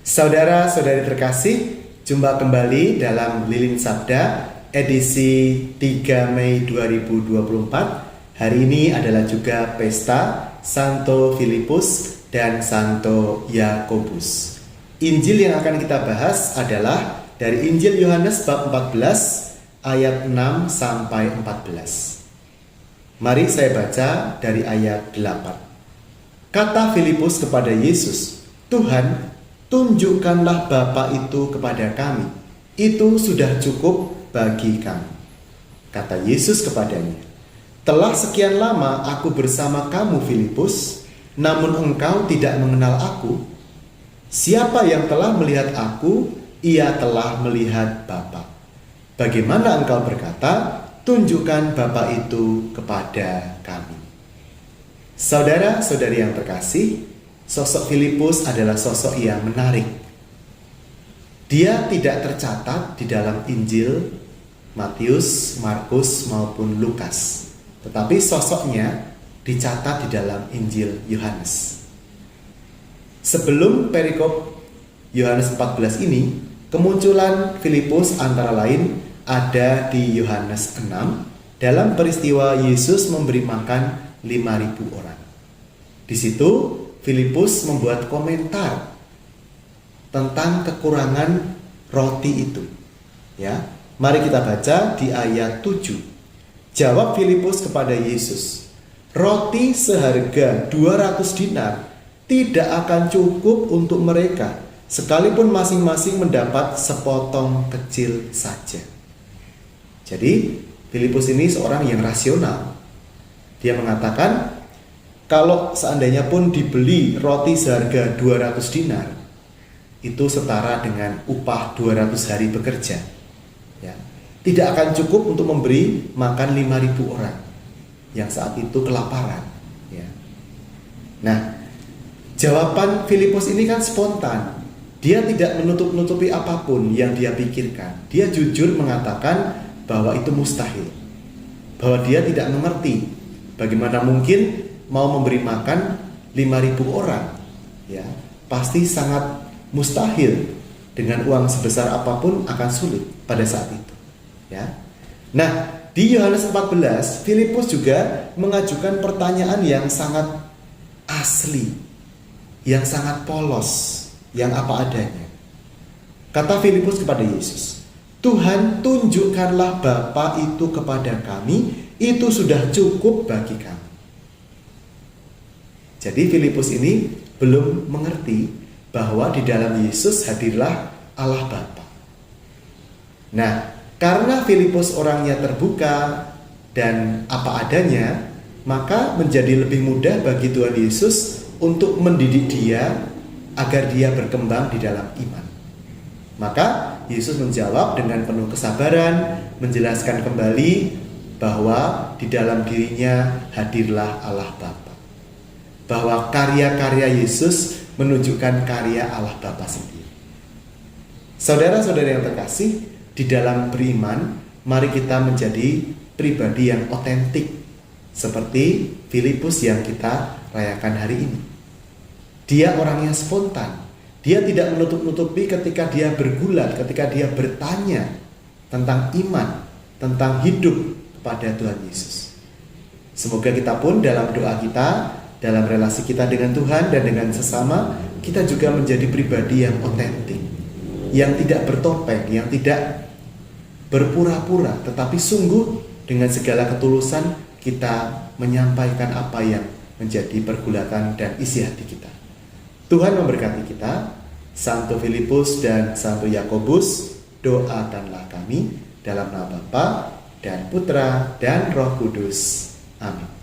Saudara-saudari terkasih, jumpa kembali dalam Lilin Sabda edisi 3 Mei 2024. Hari ini adalah juga pesta Santo Filipus dan Santo Yakobus. Injil yang akan kita bahas adalah dari Injil Yohanes bab 14 ayat 6 sampai 14. Mari saya baca dari ayat 8. Kata Filipus kepada Yesus, "Tuhan, tunjukkanlah Bapa itu kepada kami. Itu sudah cukup bagi kami." Kata Yesus kepadanya, "Telah sekian lama aku bersama kamu, Filipus, namun engkau tidak mengenal aku. Siapa yang telah melihat aku, ia telah melihat Bapa. Bagaimana engkau berkata, tunjukkan Bapa itu kepada kami?" Saudara-saudari yang terkasih, sosok Filipus adalah sosok yang menarik. Dia tidak tercatat di dalam Injil Matius, Markus maupun Lukas, tetapi sosoknya dicatat di dalam Injil Yohanes. Sebelum perikop Yohanes 14 ini, kemunculan Filipus antara lain ada di Yohanes 6 dalam peristiwa Yesus memberi makan 5.000 orang. Di situ Filipus membuat komentar tentang kekurangan roti itu. Ya, mari kita baca di ayat 7. Jawab Filipus kepada Yesus, "Roti seharga 200 dinar tidak akan cukup untuk mereka, sekalipun masing-masing mendapat sepotong kecil saja." Jadi Filipus ini seorang yang rasional. Dia mengatakan, kalau seandainya pun dibeli roti seharga 200 dinar, itu setara dengan upah 200 hari bekerja. Ya, tidak akan cukup untuk memberi makan 5.000 orang yang saat itu kelaparan. Ya. Nah, jawaban Filipus ini kan spontan. Dia tidak menutup-nutupi apapun yang dia pikirkan. Dia jujur mengatakan bahwa itu mustahil, bahwa dia tidak mengerti bagaimana mungkin mau memberi makan 5.000 orang. Ya, pasti sangat mustahil. Dengan uang sebesar apapun akan sulit pada saat itu. Ya. Nah, di Yohanes 14, Filipus juga mengajukan pertanyaan yang sangat asli, yang sangat polos, yang apa adanya. Kata Filipus kepada Yesus, "Tuhan, tunjukkanlah Bapa itu kepada kami, itu sudah cukup bagi kami." Jadi Filipus ini belum mengerti bahwa di dalam Yesus hadirlah Allah Bapa. Nah, karena Filipus orangnya terbuka dan apa adanya, maka menjadi lebih mudah bagi Tuhan Yesus untuk mendidik dia agar dia berkembang di dalam iman. Maka Yesus menjawab dengan penuh kesabaran, menjelaskan kembali bahwa di dalam dirinya hadirlah Allah Bapa. Bahwa karya-karya Yesus menunjukkan karya Allah Bapa sendiri. Saudara-saudara yang terkasih, di dalam beriman, mari kita menjadi pribadi yang otentik seperti Filipus yang kita rayakan hari ini. Dia orangnya spontan. Dia tidak menutup-nutupi ketika dia bergulat, ketika dia bertanya tentang iman, tentang hidup kepada Tuhan Yesus. Semoga kita pun dalam doa kita, dalam relasi kita dengan Tuhan dan dengan sesama, kita juga menjadi pribadi yang otentik, yang tidak bertopeng, yang tidak berpura-pura, tetapi sungguh dengan segala ketulusan kita menyampaikan apa yang menjadi pergulatan dan isi hati kita. Tuhan memberkati kita. Santo Filipus dan Santo Yakobus, doakanlah kami dalam nama Bapa dan Putra dan Roh Kudus. Amin.